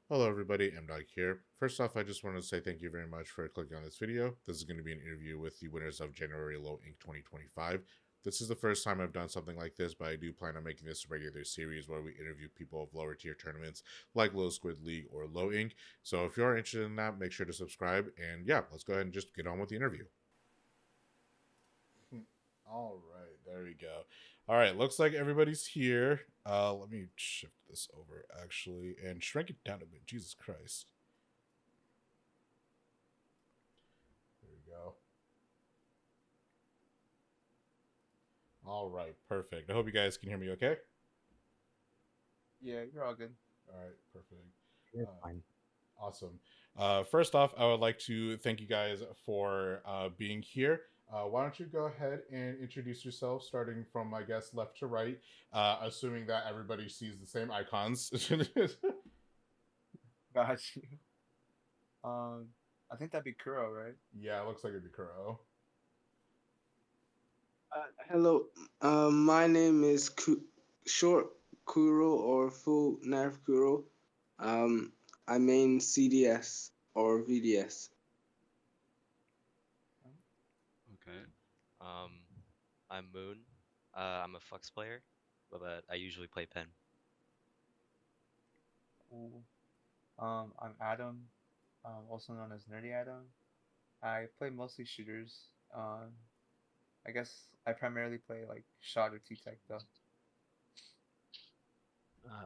Hello everybody, M-Dog here. First off, I just want to say thank you very much for clicking on this video. This is going to be an interview with the winners of January Low Inc. 2025. This is the first time I've done something like this, but I do plan on making this a regular series where we interview people of lower tier tournaments like Low Squid League or Low Inc. So if you're interested in that, make sure to subscribe. And yeah, let's go ahead and just get on with the interview. All right, there we go. All right, looks like everybody's here. Let me shift this over actually and shrink it down a bit. Jesus Christ. There we go. All right, perfect. I hope you guys can hear me okay. Yeah, you're all good. All right, perfect. You're Uh, fine. awesome. First off, I would like to thank you guys for being here. Why don't you go ahead and introduce yourself, starting from, I guess, left to right, assuming that everybody sees the same icons. Got you. I think that'd be Kuro, right? Yeah, it looks like it'd be Kuro. Hello, my name is Short Kuro or Full Nerf Kuro. Um, I main CDS or VDS. Okay. Um, I'm Moon. I'm a Flux player, but I usually play Pen. Cool. I'm Adam, also known as Nerdy Adam. I play mostly shooters. I guess I primarily play like shot or T-Tech though.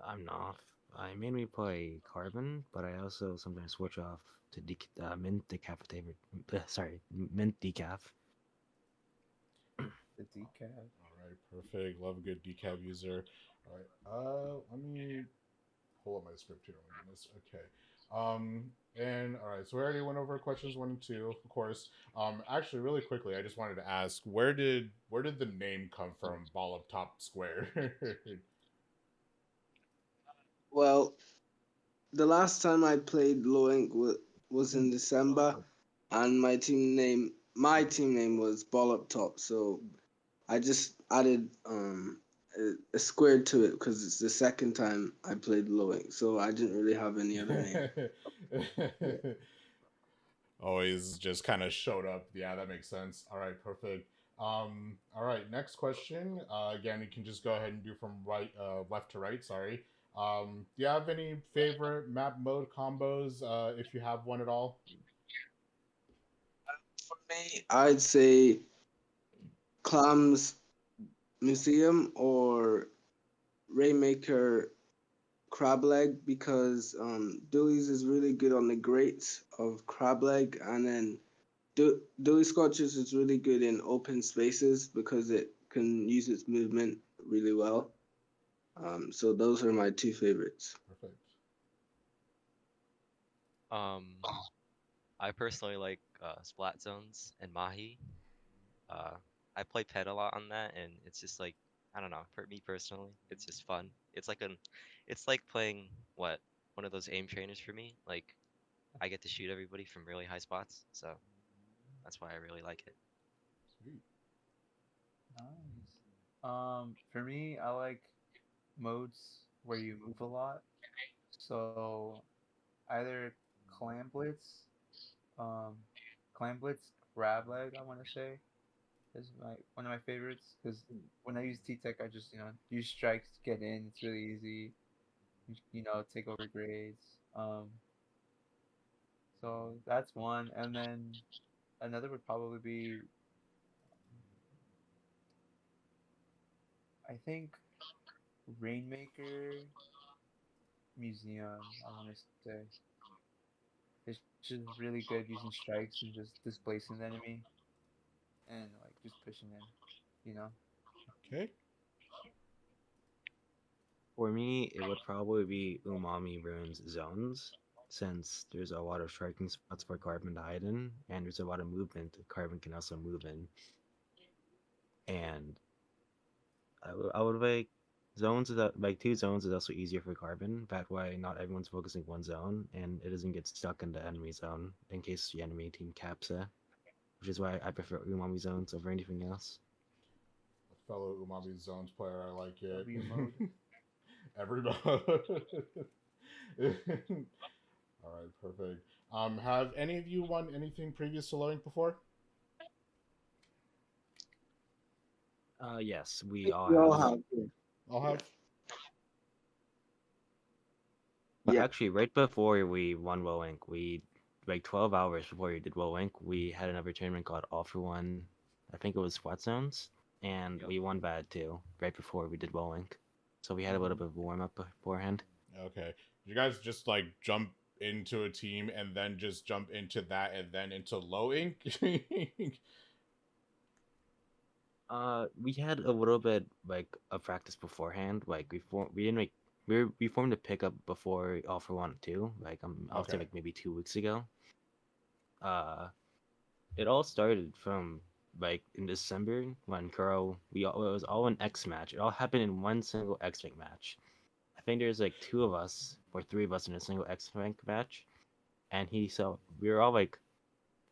I'm Noff. I mainly play Carbon, but I also sometimes switch off to Mint Decaf favorite. Sorry, Mint Decaf. The decaf. All right, perfect. Love a good decaf user. All right, let me pull up my script here. Oh my goodness. Okay. And all right, so we already went over questions 1 and 2, of course. Actually, really quickly, I just wanted to ask, where did the name come from? Ball Up Top². Well, the last time I played Low Ink was in December, and my team name was Ball Up Top. So I just added a square to it because it's the second time I played Low Ink. So I didn't really have any other name. Yeah. Always just kind of showed up. Yeah, that makes sense. All right, perfect. All right, next question. Again, you can just go ahead and do from left to right. Sorry. Do you have any favorite map mode combos? If you have one at all. For me, I'd say Clams Museum or Rainmaker crab leg because Dewey's is really good on the grates of crab leg, and then Dewey Scotches is really good in open spaces because it can use its movement really well. So those are my two favorites. Perfect. Um, I personally like Splat Zones and Mahi. Uh, I play Pen a lot on that, and it's just like I don't know. For me personally, it's just fun. It's like playing what one of those aim trainers for me. Like I get to shoot everybody from really high spots, so that's why I really like it. Sweet. Nice. For me, I like modes where you move a lot. So either Clam Blitz, um, Clam Blitz Grab Leg, I want to say, is my one of my favorites because when I use T-Tech, I just use strikes to get in. It's really easy. Take over grades. So that's one, and then another would probably be I think Rainmaker Museum. I want to say it's just really good using strikes and just displacing the enemy and like just pushing in. You know. Okay. For me, it would probably be Umami Ruins Zones, since there's a lot of striking spots for Carbon to hide in, and there's a lot of movement that Carbon can also move in. And I would like zones that like two zones is also easier for Carbon. That way, not everyone's focusing one zone, and it doesn't get stuck in the enemy zone in case the enemy team caps it. Which is why I prefer Umami zones over anything else. A fellow Umami Zones player, I like it. W mode. Everybody. right, perfect. Have any of you won anything previous to Low Ink before? Yes, we all We all have. have. Yeah. I'll have. But Yeah. actually, right before we won Woe Inc., we like 12 hours before we did Woe Inc., we had another tournament called All for One. I think it was Squat Zones, and Yep. we won bad too. Right before we did Woe Inc., so we had a little bit of warm up beforehand. Okay. Did you guys just like jump into a team and then just jump into that and then into Low Ink? We had a little bit like of practice beforehand. Like we didn't make we formed a pickup before All for One too. Like I'll say Okay. like maybe 2 weeks ago. Uh, it all started from like in December when it was all an X match. It all happened in one single X rank match. I think there's like 2 of us or 3 of us in a single X rank match, and we were all like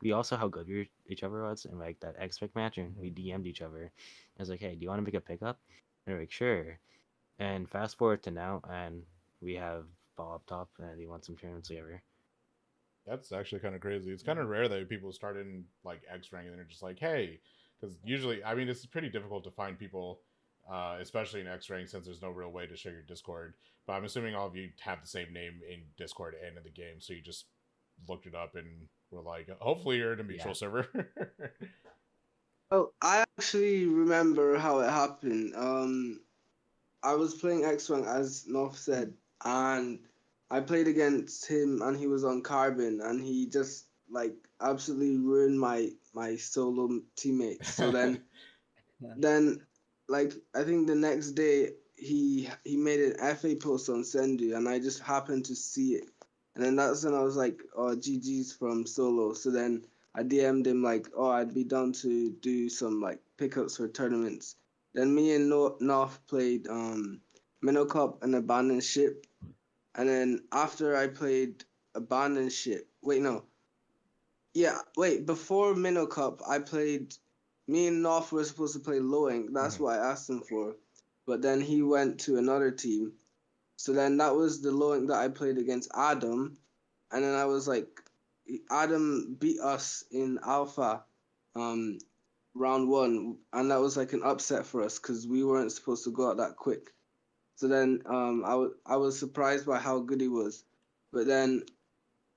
we all saw how good each other was in like that X rank match, and we DM'd each other. I was like, hey, do you want to make a pickup? And they're like, sure. And fast forward to now, and we have Ball Up Top, and we want some tournaments together. That's actually kind of crazy. It's kind of rare that people start in like X rank and they're just like, hey, because usually, I mean, it's pretty difficult to find people, especially in X rank, since there's no real way to share your Discord. But I'm assuming all of you have the same name in Discord and in the game, so you just looked it up and were like, hopefully you're in a mutual Yeah. server. Well, I actually remember how it happened. I was playing X1 as North said, and I played against him, and he was on Carbon, and he just like absolutely ruined my solo teammates. So then like I think the next day he made an FA post on Sendu, and I just happened to see it, and then that's when I was like, oh, GG's from solo. So then I DM'd him like, oh, I'd be down to do some like pickups for tournaments. Then me and North played Minnow Cup and Abandoned Ship, and then after I played Abandoned Ship, wait no, yeah, wait, before Minnow Cup, I played. Me and North were supposed to play Lowing. That's Mhm. what I asked him for. But then he went to another team. So then that was the Lowing that I played against Adam. And then I was like, Adam beat us in Alpha round one. And that was like an upset for us because we weren't supposed to go out that quick. So then I was surprised by how good he was. But then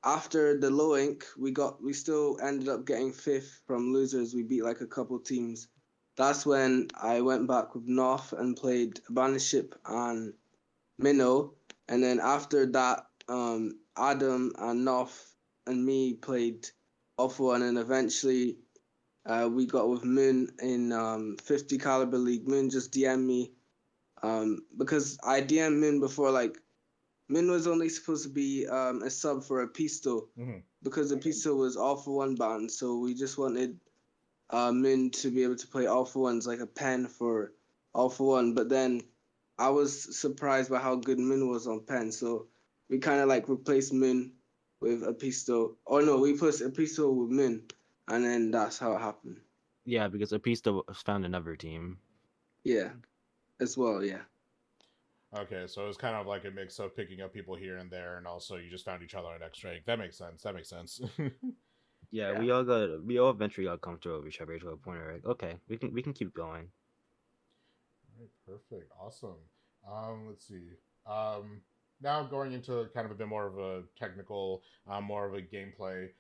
after the low ink, we still ended up getting fifth from losers. We beat like a couple teams. That's when I went back with North and played Abandoned Ship and Minnow. And then after that, Adam and North and me played Alpha, and then eventually we got with Moon in 50 caliber league. Moon just DM'd me because I DM'd Moon before like Min was only supposed to be a sub for a pistol Mhm. because the pistol was all for one band. So we just wanted Min to be able to play all for ones like a pen for all for one. But then I was surprised by how good Min was on pen. So we kind of like replaced Min with a pistol. Or no, we put a pistol with Min, and then that's how it happened. Yeah, because Apista found another team. Yeah, as well. Yeah. Okay, so it's kind of like a mix of picking up people here and there, and also you just found each other in X rank. That makes sense. That makes sense. Yeah, Yeah. we all eventually got comfortable with each other to a point where like, okay, we can keep going. All right, perfect, awesome. Let's see. Now going into kind of a bit more of a technical, more of a gameplay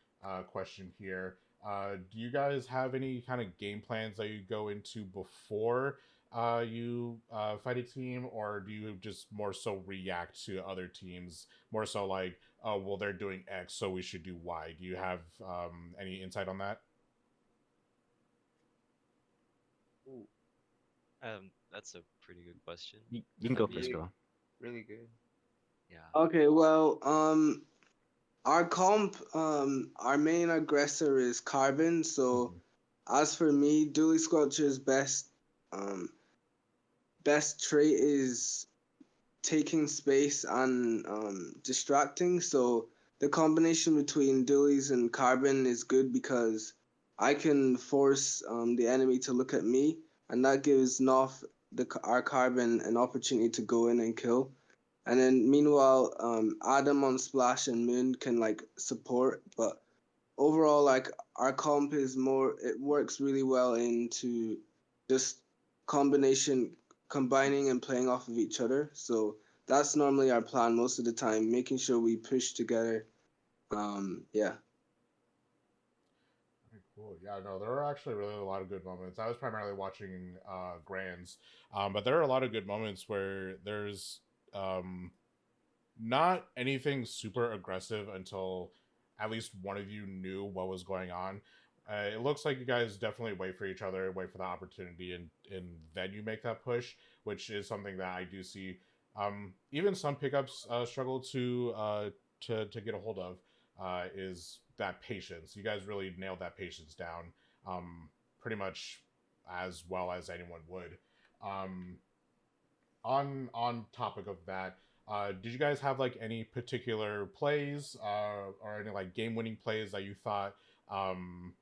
question here. Do you guys have any kind of game plans that you go into before you fight a team, or do you just more so react to other teams? More so like, oh, well, they're doing X, so we should do Y. Do you have any insight on that? Ooh. That's a pretty good question. You can I go mean, first, bro. Really good. yeah. Okay. Well, our comp, our main aggressor is Carbon. So, Mhm. as for me, Dually Sculpture's um, best trait is taking space and distracting. So, the combination between Dualies and Carbon is good because I can force the enemy to look at me, and that gives North our Carbon an opportunity to go in and kill. And then meanwhile, Adam on Splash and Moon can like support, but overall, like our comp is more. It works really well into just combining and playing off of each other. So that's normally our plan most of the time, making sure we push together. Yeah. Okay, cool. Yeah, no, there are actually really a lot of good moments. I was primarily watching Grands, but there are a lot of good moments where there's um, not anything super aggressive until at least one of you knew what was going on. It looks like you guys definitely wait for each other, wait for the opportunity, and then you make that push, which is something that I do see. Even some pickups struggle to get a hold of. Is that patience? You guys really nailed that patience down, pretty much as well as anyone would. Um, on topic of that, did you guys have like any particular plays or any like game winning plays that you thought um,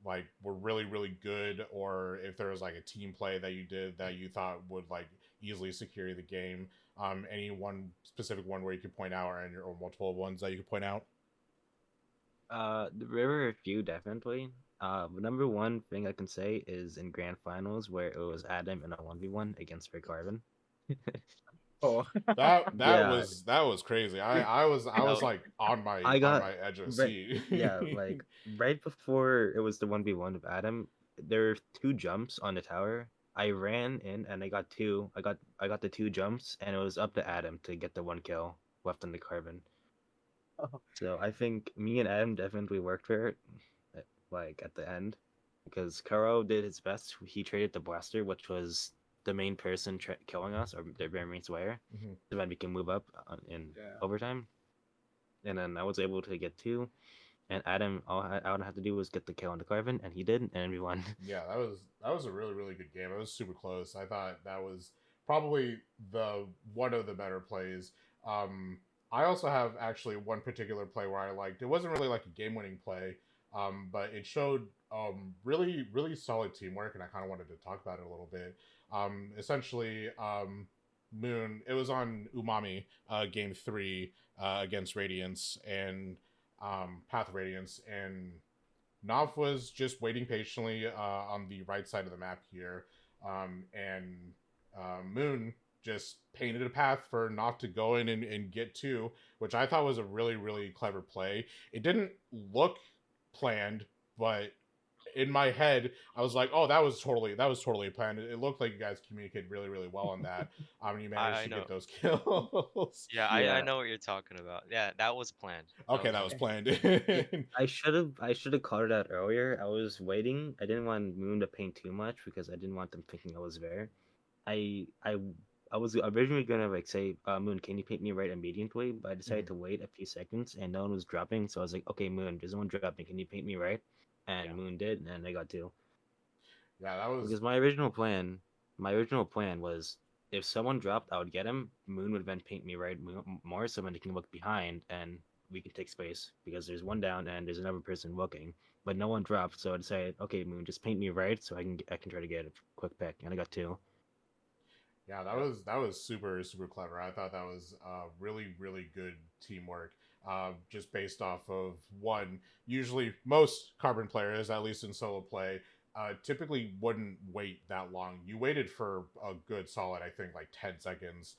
like were really good, or if there was like a team play that you did that you thought would like easily secure the game? Any one specific one where you could point out, or multiple ones that you could point out? There were a few definitely. But number one thing I can say is in grand finals where it was Adam in a 1v1 against Rick Garvin. Oh. Yeah, That was crazy. I was No, like I on got my edge of the right. seat. Yeah, like right before it was the 1v1 of Adam, there were two jumps on the tower. I ran in and I got two. I got the two jumps and it was up to Adam to get the one kill left on the carbon. So I think me and Adam definitely worked for it, like at the end, because Kuro did his best. He traded the blaster, which was the main person killing us, or their very main slayer, Mhm. so that we can move up in Yeah. overtime. And then I was able to get two, and Adam, all I had to do was get the kill on the Carvin, and he did, and we won. Yeah, that was a really good game. It was super close. I thought that was probably the one of the better plays. Um, I also have actually one particular play where I liked. It wasn't really like a game winning play, but it showed really solid teamwork, and I kind of wanted to talk about it a little bit. Essentially, Moon. It was on Umami, game three against Radiance and Path of Radiance, and Nav was just waiting patiently on the right side of the map here, and Moon just painted a path for Nav to go in and get two, which I thought was a really clever play. It didn't look planned, but in my head, I was like, "Oh, that was totally planned." It looked like you guys communicated really well on that. You managed I to know. get those kills. Yeah, I Yeah, know what you're talking about. Yeah, that was planned. That Okay, was that was 100%. planned. yeah. I should have called it out earlier. I was waiting. I didn't want Moon to paint too much because I didn't want them thinking I was there. I I I was originally gonna like say, Moon, can you paint me right immediately? But I decided Mhm. to wait a few seconds and no one was dropping, so I was like, okay, Moon, there's no one dropping. Can you paint me right? Yeah. And Moon did, and I got two. Yeah, that was Because my original plan was if someone dropped, I would get him. Moon would then paint me right more, so then he can look behind and we can take space because there's one down and there's another person looking. But no one dropped, so I decided, okay, Moon, just paint me right so I can try to get a quick pick, and I got two. Yeah, Yep. that was super clever. I thought that was really good teamwork. Just based off of one, usually most carbon players, at least in solo play, typically wouldn't wait that long. You waited for a good solid, I think, like 10 seconds,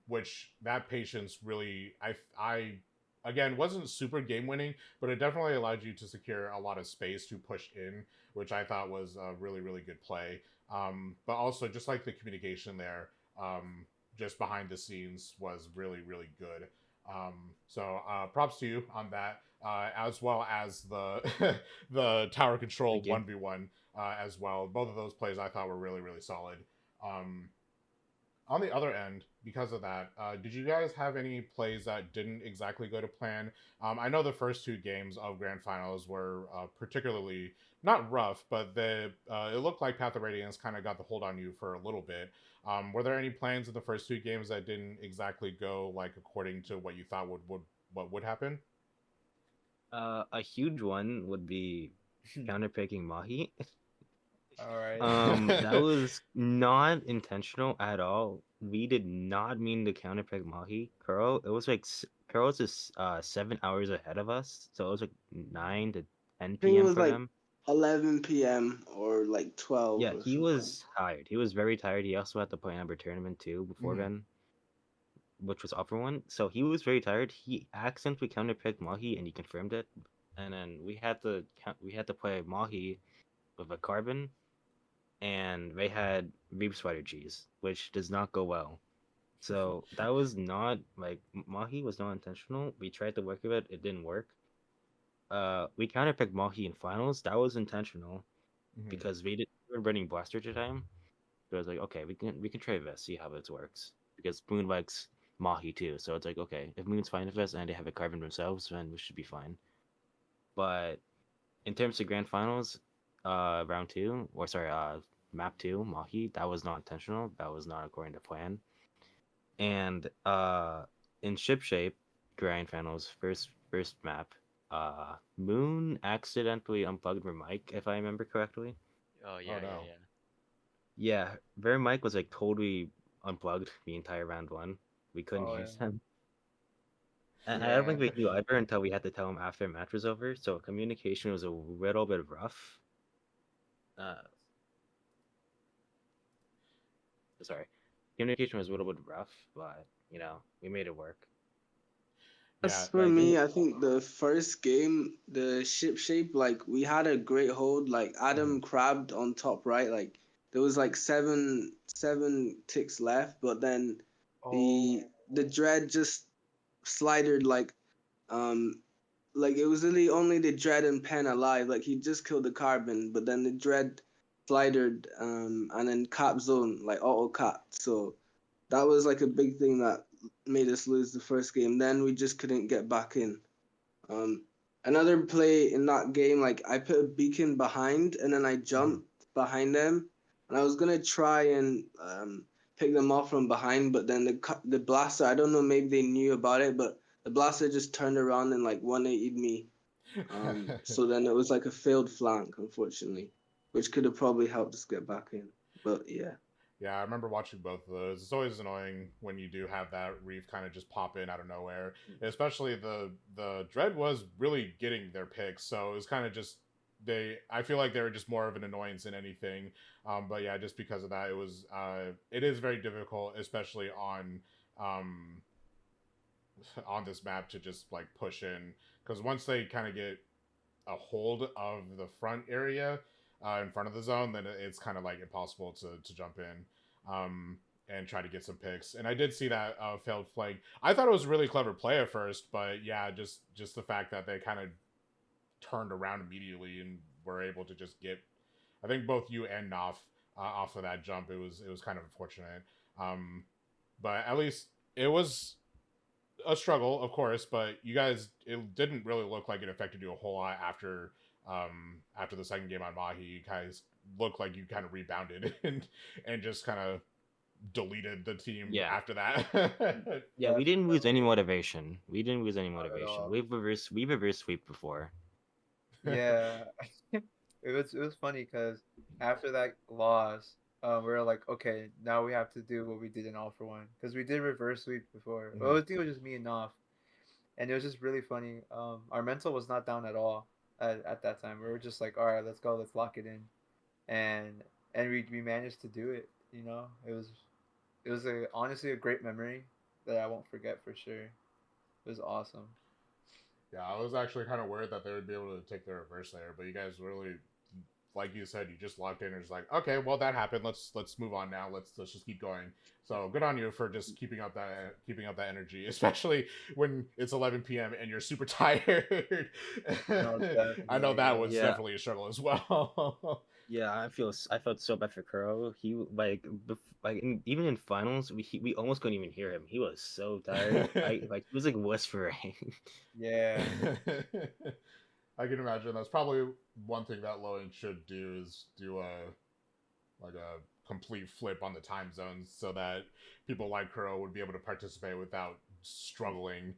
which that patience really, I again wasn't super game winning, but it definitely allowed you to secure a lot of space to push in, which I thought was a really good play. But also just like the communication there, just behind the scenes was really good. So props to you on that, as well as the the tower control Thank you. 1v1 as well. Both of those plays I thought were really solid. Um, on the other end, because of that, did you guys have any plays that didn't exactly go to plan? I know the first two games of Grand Finals were particularly not rough, but it looked like Path of Radiance kind of got the hold on you for a little bit. Were there any plans in the first two games that didn't exactly go like according to what you thought what would happen? A huge one would be counterpicking Mahi. All right. That was not intentional at all. we did not mean to counterpick Mahi. Kuro, it was like Kuro's is 7 hours ahead of us, so it was like 9 to 10 I think it p.m. was for like them. 11 p.m. or like 12 Yeah, or he something. was tired. He was very tired. He also had to play another tournament too before Mhm. then, which was upper one. So he was very tired. He accidentally counterpicked Mahi, and he confirmed it. And then we had to play Mahi with a carbon, and they had Reap Spider G's, which does not go well. So that was not like Mahi was not intentional. We tried to work with it, it didn't work. We counterpicked Mahi in finals. That was intentional Mhm. because we were running Blaster at the time. So I was like, okay, we can try this, see how this works. Because Moon likes Mahi too, so it's like, okay, if Moon's fine with this and they have it carved themselves, then we should be fine. But in terms of grand finals, round two, or sorry, map two, Mahi, that was not intentional. That was not according to plan. And in ship shape, grand finals, first map, Moon accidentally unplugged her mic, if I remember correctly. Oh Oh yeah, yeah, no. yeah. Yeah, their mic was like totally unplugged the entire round one. We couldn't Oh hear yeah. them. And I don't Yeah. think we knew either until we had to tell them after the match was over. So communication was a little bit rough. Uh, sorry, communication was a little bit rough, but we made it work. Yeah, As for like me, I think the first game, the ship shape, like we had a great hold. Like mhm. Adam crabbed on top right. Like there was like seven ticks left, but then Oh. the dread just slidered um like it was really only the dread and pen alive. Like he just killed the carbon, but then the dread slidered and then cap zone like auto cap. So that was like a big thing that made us lose the first game. Then we just couldn't get back in. Um, Another play in that game, like I put a beacon behind and then I Mhm. jumped behind them, and I was gonna try and pick them off from behind, but then the blaster, I don't know, maybe they knew about it, but the blaster just turned around and like 180'd me. So then it was like a failed flank, unfortunately, which could have probably helped us get back in. But yeah. Yeah, I remember watching both of those. It's always annoying when you do have that reef kind of just pop in out of nowhere. Especially the Dread was really getting their picks, so it was kind of just they. I feel like they were just more of an annoyance than anything. But yeah, just because of that, it is very difficult, especially um on this map to just like push in because once they kind of get a hold of the front area in front of the zone, then it's kind of like impossible to jump in and try to get some picks. And I did see that failed flank. I thought it was a really clever play at first, but yeah, just the fact that they kind of turned around immediately and were able to just get, I think both you and Knopf off of that jump. It was kind of unfortunate, um, but at least it was a struggle, of course, but you guys, it didn't really look like it affected you a whole lot after the second game on Mahi. You guys looked like you kind of rebounded and just kind of deleted the team Yeah, after that. yeah, we didn't lose any Definitely. motivation. We didn't lose any Not at motivation. all. We reverse sweep before. Yeah. It was funny because after that loss, we were like, okay, now we have to do what we did in All for One because we did reverse sweep before. Well, Mhm. I think it was just me and Naf, and it was just really funny. Our mental was not down at all at that time. We were just like, all right, let's go, let's lock it in, and we managed to do it. It was honestly a great memory that I won't forget for sure. It was awesome. Yeah, I was actually kind of worried that they would be able to take the reverse there, but you guys really, like you said, you just locked in and was like, okay, well that happened. Let's move on now. Let's just keep going. So good on you for just keeping up that energy, especially when it's 11 p.m. and you're super tired. No, I know definitely. that Yeah. was Yeah, definitely a struggle as well. yeah, I felt so bad for Kuro. Even in finals, we almost couldn't even hear him. He was so tired. He was like whispering. Yeah. I can imagine that's probably one thing that Lowen should do is do a complete flip on the time zones so that people like Kuro would be able to participate without struggling.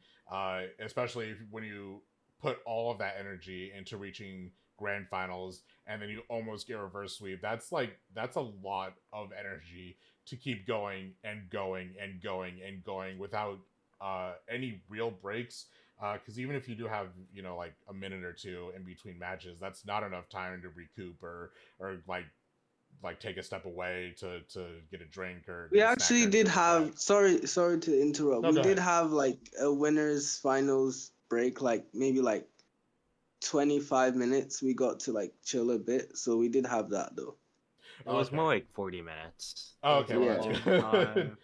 Especially when you put all of that energy into reaching grand finals and then you almost get reverse sweep. That's a lot of energy to keep going and going and going and going without any real breaks. Because even if you do have, you know, like a minute or two in between matches, that's not enough time to recoup or like take a step away to get a drink or We get a snack or actually did anything like that. have, sorry to interrupt. No, We go did ahead. have like a winners finals break, like maybe like 25 minutes. We got to like chill a bit. So we did have that though. It was Okay. more like 40 minutes. Oh, It okay, was well a that's Yeah. long good.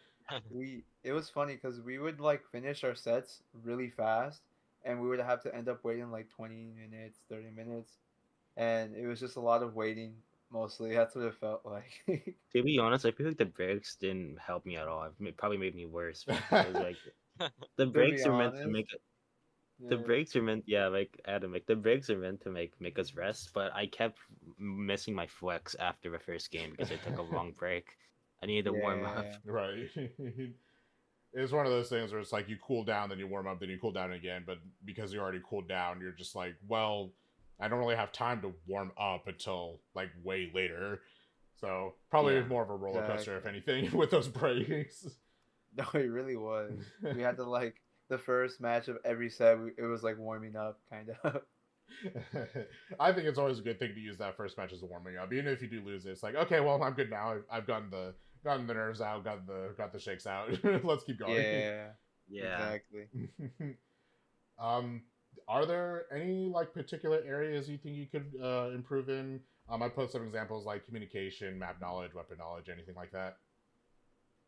time. It was funny because we would like finish our sets really fast, and we would have to end up waiting like 20 minutes, 30 minutes, and it was just a lot of waiting. Mostly, that's what it felt like. To be honest, I feel like the breaks didn't help me at all. It probably made me worse because like the To be breaks are meant to honest, make the yeah, breaks are meant, yeah, like Adam, like the breaks are meant to make us rest. But I kept missing my flex after the first game because I took a long break. I needed to warm up. yeah, Right. It's one of those things where it's like you cool down, then you warm up, then you cool down again. But because you already cooled down, you're just like, well, I don't really have time to warm up until like way later. So probably Yeah. more of a roller coaster, if exactly. anything, with those breaks. No, it really was. We had to like the first match of every set. It was like warming up, kind of. I think it's always a good thing to use that first match as a warming up, even if you do lose it. It's like, okay, well, I'm good now. I've gotten the nerves out, got the shakes out. Let's keep going. Yeah, Yeah. exactly. um, are there any like particular areas you think you could improve in? I put some examples like communication, map knowledge, weapon knowledge, anything like that.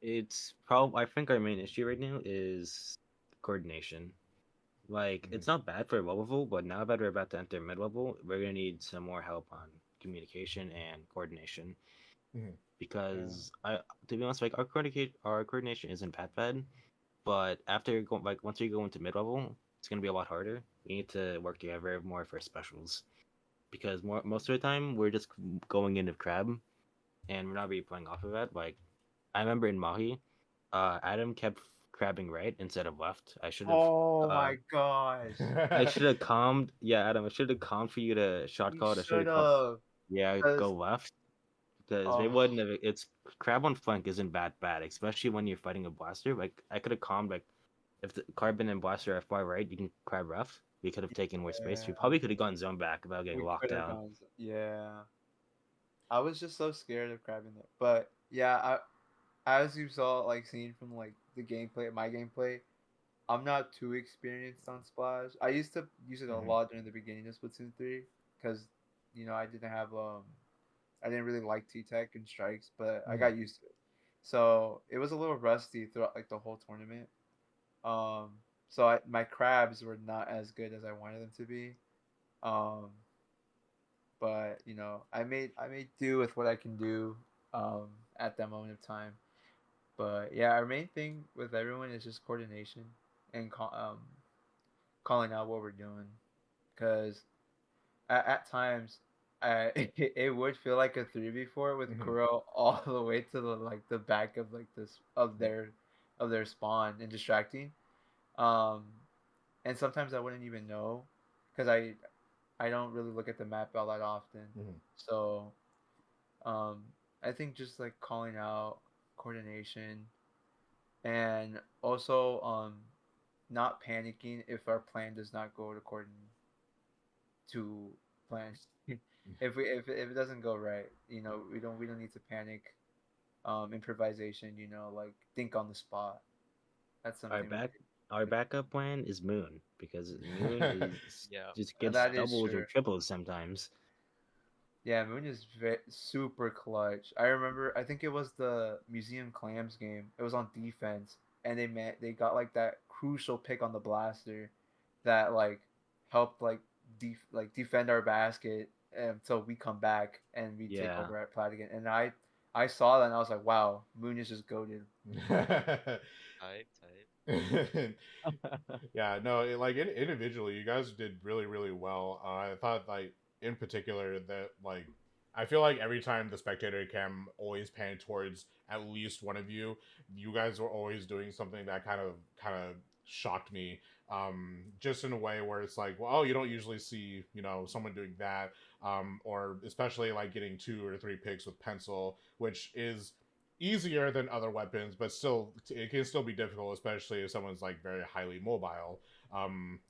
It's probably, I think our main issue right now is coordination. Like, Mhm. it's not bad for low level, but now that we're about to enter mid level, we're gonna need some more help on communication and coordination. Mhm. Because to be honest, like our coordination isn't that bad, but after going like once we go into mid level, it's gonna be a lot harder. We need to work together more for specials because most of the time we're just going into crab and we're not really playing off of that. Like I remember in Mahi, Adam kept crabbing right instead of left. Oh my gosh! I should have calmed. Yeah, Adam, I should have calmed for you to shot You call. I should should have called. have. Yeah, go Cause left because it oh wouldn't have. It's crab on flank isn't that bad, especially when you're fighting a blaster. Like I could have calmed like if the carbon and blaster are far right, you can crab rough. We could have taken more space. yeah, We probably could have gone zone back without getting we locked could have down. gone. Yeah, I was just so scared of crabbing it. But yeah, as you saw, like seeing from like the gameplay, my gameplay, I'm not too experienced on Splash. I used to use it a Mhm. lot during the beginning of Splatoon 3 because I didn't have I didn't really like T Tech and strikes, but I Mhm. got used to it. So it was a little rusty throughout like the whole tournament. Um, my crabs were not as good as I wanted them to be. Um, but I made do with what I can do at that moment of time. But yeah, our main thing with everyone is just coordination and calling out what we're doing. Because at times, it would feel like a 3v4 with Mhm. Kuro all the way to the back of like this of their spawn and distracting. Um, and sometimes I wouldn't even know because I don't really look at the map all that often. Mhm. So um, I think just like calling out coordination and also not panicking if our plan does not go according to plan. If it doesn't go right, we don't need to panic. Improvisation, like think on the spot. That's Our something we back, could. our backup plan is Moon because Moon is Yeah. just gets That is doubles or true. triples sometimes. Yeah, Moon is super clutch. I remember, I think it was the Museum Clams game. It was on defense, and they got like that crucial pick on the blaster, that like helped like defend our basket until we come back and we take Yeah, over at Plat again. And I saw that and I was like, wow, Moon is just goaded. Type, type. Yeah, no, like individually, you guys did really, really well. I thought, like, in particular, that, like, I feel like every time the spectator cam always panned towards at least one of you, you guys were always doing something that kind of shocked me. Just in a way where it's like, well, oh, you don't usually see, someone doing that. Or especially like getting two or three picks with pencil, which is easier than other weapons, but still it can still be difficult, especially if someone's like very highly mobile.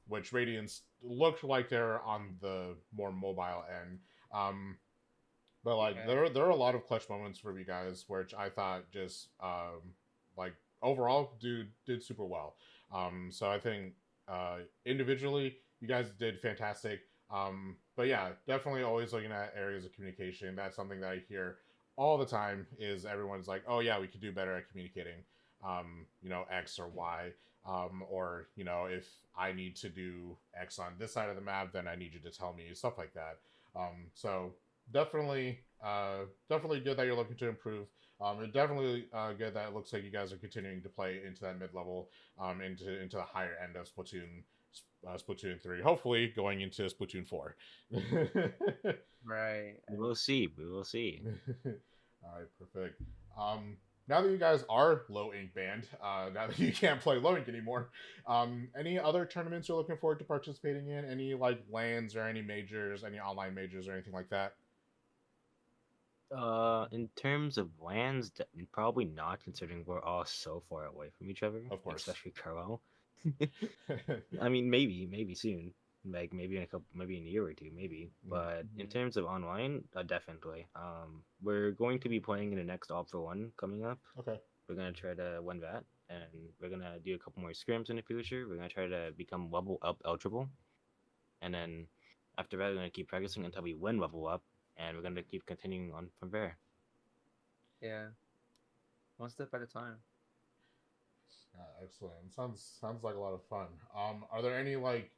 Which Radiants looked like they're on the more mobile end. Um, but like Yeah. there are a lot of clutch moments for you guys, which I thought just like overall did super well. So I think individually you guys did fantastic. But yeah, definitely always looking at areas of communication. That's something that I hear all the time. Is everyone's like, oh yeah, we could do better at communicating. X or Y. Or if I need to do X on this side of the map, then I need you to tell me stuff like that. So definitely, definitely good that you're looking to improve. And definitely good that it looks like you guys are continuing to play into that mid level, into the higher end of Splatoon 3. Hopefully, going into Splatoon 4. Right. We will see. We will see. All right, perfect. Now that you guys are low ink banned, now that you can't play low ink anymore, any other tournaments you're looking forward to participating in? Any like lands or any majors, any online majors or anything like that? In terms of lands, probably not, considering we're all so far away from each other. Of course. Especially Carl. I mean, maybe soon, like maybe in a couple, maybe in a year or two, maybe. But in Mhm. terms of online, definitely. We're going to be playing in the next All for One coming up. Okay. We're gonna try to win that, and we're gonna do a couple more scrims in the future. We're gonna try to become level up eligible, and then after that, we're gonna keep practicing until we win level up, and we're gonna keep continuing on from there. Yeah. One step at a time. Excellent. Sounds like a lot of fun. Are there any like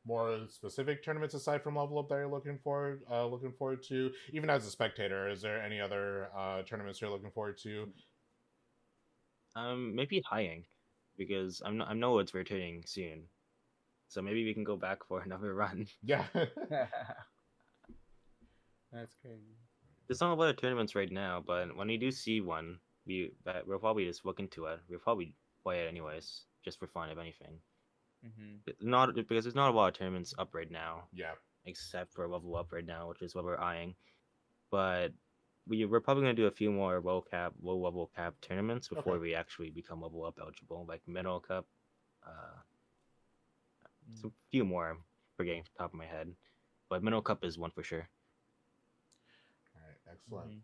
more specific tournaments aside from level up that you're looking forward to? Even as a spectator, is there any other tournaments you're looking forward to? Maybe high ink, because I know it's returning soon, so maybe we can go back for another run. Yeah. That's crazy. There's not a lot of tournaments right now, but when we do see one, we'll probably just look into it. We'll probably play it anyways, just for fun, if anything. Not because there's not a lot of tournaments up right now, Yeah. except for level up right now, which is what we're eyeing. But we're probably gonna do a few more low level cap tournaments before Okay. we actually become level up eligible, like Middle Cup. A few more forgetting off the top of my head, but Middle Cup is one for sure. All right. Excellent.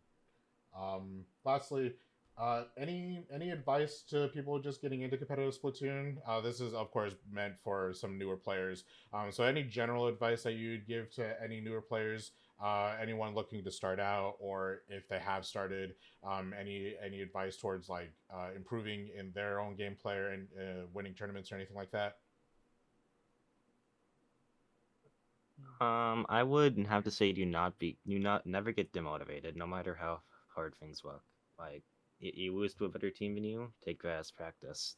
Lastly, any advice to people just getting into competitive Splatoon? This is of course meant for some newer players. So any general advice that you'd give to any newer players, anyone looking to start out, or if they have started, any advice towards like improving in their own gameplay and winning tournaments or anything like that? I would have to say never get demotivated, no matter how hard things look. Like you lose to a better team than you, take that as practice.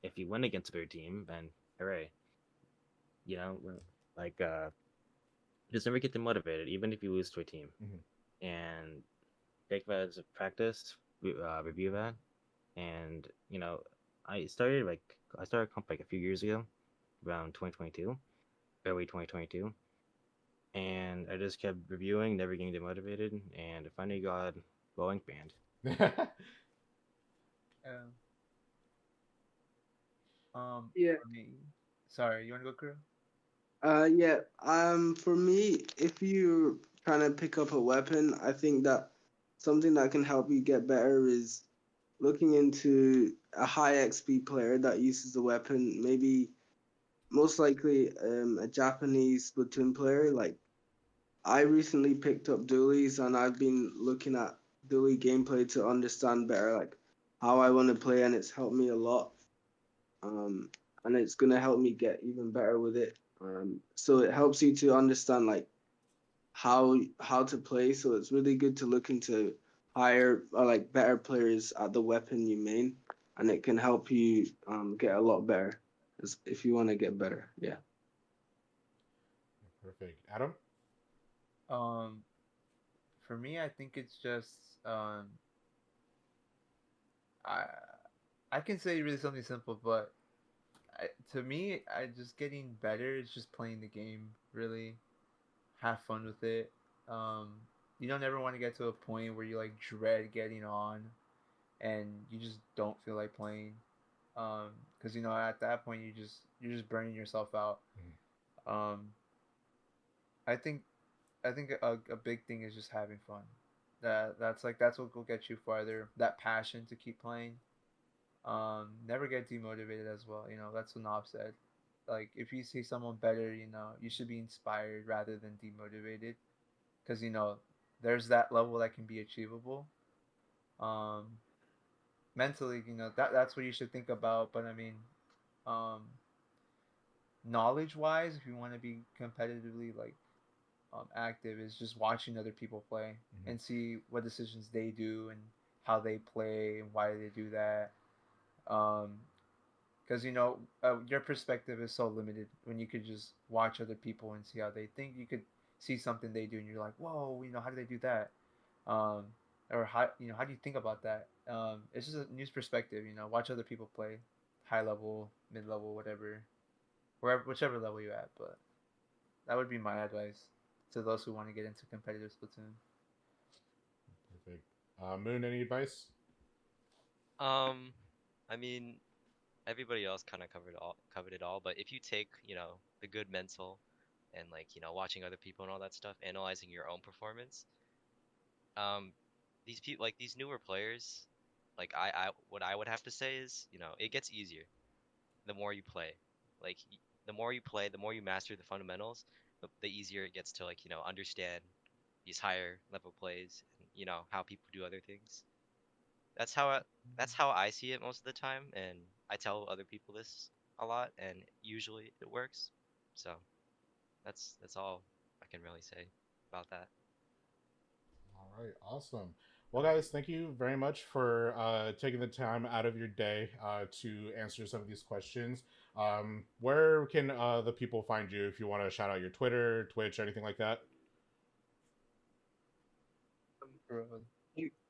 If you win against a better team, then hooray. You know, like just never get demotivated, even if you lose to a team, and take that as a practice. Review that, and I started comp like a few years ago, around 2022, early 2022. And I just kept reviewing, never getting demotivated, and I finally got Blowing Band. Yeah. For me, sorry, you want to go, Kuro? Yeah. For me, if you're trying to pick up a weapon, I think that something that can help you get better is looking into a high XP player that uses the weapon. Maybe most likely a Japanese Splatoon player. Like I recently picked up dualies, and I've been looking at dually gameplay to understand better like how I want to play, and it's helped me a lot. And it's gonna help me get even better with it. So it helps you to understand like how to play. So it's really good to look into higher or like better players at the weapon you main, and it can help you get a lot better if you want to get better. Yeah. Perfect. Adam? For me, I think it's just I I can say really something simple, but to me, I just getting better is just playing the game. Really, have fun with it. You don't ever want to get to a point where you like dread getting on. and you just don't feel like playing, because you know at that point you're just burning yourself out. Um, I think a big thing is just having fun. That's what will get you farther. That passion to keep playing. Never get demotivated as well. You know, that's what Nob said. Like if you see someone better, you know, you should be inspired rather than demotivated, because you know there's that level that can be achievable. Um, mentally, you know that's what you should think about. But I mean, um, knowledge wise, if you want to be competitively like active, is just watching other people play and see what decisions they do and how they play and why they do that. Because you know your perspective is so limited when you could just watch other people and see how they think. You could see something they do and you're like, whoa, you know, how do they do that? Um, or how you know how do you think about that? It's just a new perspective. You know, watch other people play, high level, mid level, whatever, wherever whichever level you're at. But that would be my advice to those who want to get into competitive Splatoon. Perfect. Moon, any advice? Um, I mean, everybody else kind of covered it all, but if you take, the good mental and like, watching other people and all that stuff, analyzing your own performance, um, these people like these newer players, like what I would have to say is, it gets easier the more you play. Like the more you play, the more you master the fundamentals, the easier it gets to like, understand these higher level plays and how people do other things. That's how that's how I see it most of the time, and I tell other people this a lot, and usually it works. So that's all I can really say about that. All right, awesome. Well, guys, thank you very much for taking the time out of your day to answer some of these questions. Where can the people find you if you want to shout out your Twitter, Twitch, anything like that?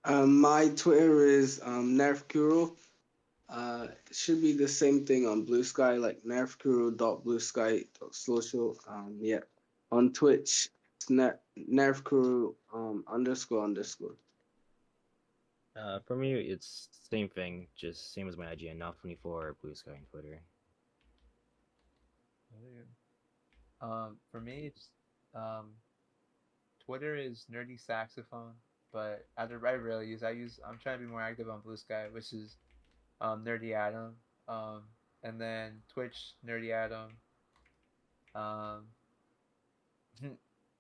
My Twitter is nerfkuro. It should be the same thing on Blue Sky, like nerfkuro.bluesky.social. Yeah. On Twitch, it's nerfkuro underscore underscore. For me, it's same thing, just same as my IGN, not 24 Blue Sky and Twitter. For me, it's um, Twitter is nerdy saxophone, but I rarely use. I'm trying to be more active on Blue Sky, which is nerdy Adam, um, and then Twitch nerdy Adam. Um,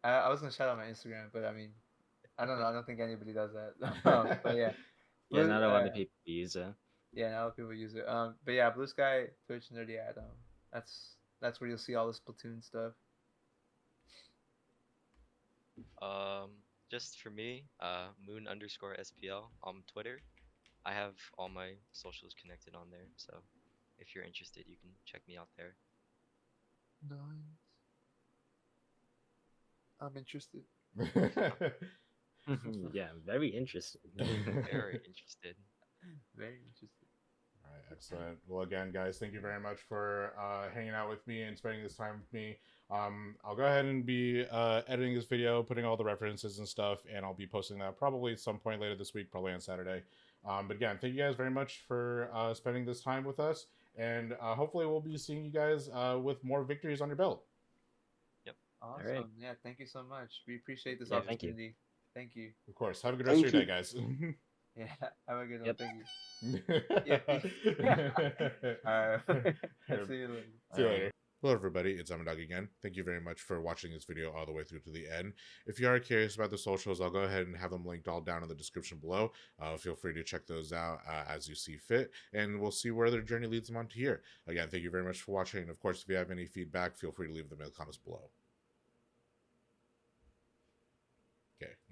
I was gonna shout out my Instagram, but I mean, I don't know. I don't think anybody does that. But yeah, Yeah, Blue, not a lot of people use it. yeah, now people use it. But yeah, Blue Sky, Twitch, nerdy Adam. That's where you'll see all the Splatoon stuff. Um, just for me, moon underscore SPL on Twitter. I have all my socials connected on there, so if you're interested, you can check me out there. Nice. I'm interested. Yeah, very interesting. Very interested. Very interested. All right, excellent. Well, again, guys, thank you very much for hanging out with me and spending this time with me. I'll go ahead and be editing this video, putting all the references and stuff, and I'll be posting that probably at some point later this week, probably on Saturday. But again, thank you guys very much for spending this time with us, and hopefully we'll be seeing you guys with more victories on your belt. Yep. Awesome. right. Yeah, thank you so much. We appreciate this Yeah, thank you. opportunity. Thank you. Of course. Have a good rest of Thank your you. day, guys. Yeah, have a good one. Yep. Thank you. Yeah. All right. See you later. See you later. Hello everybody, it's Amadog again. Thank you very much for watching this video all the way through to the end. If you are curious about the socials, I'll go ahead and have them linked all down in the description below. Feel free to check those out as you see fit, and we'll see where their journey leads them on to here. Again, thank you very much for watching, and of course, if you have any feedback, feel free to leave them in the comments below. Okay.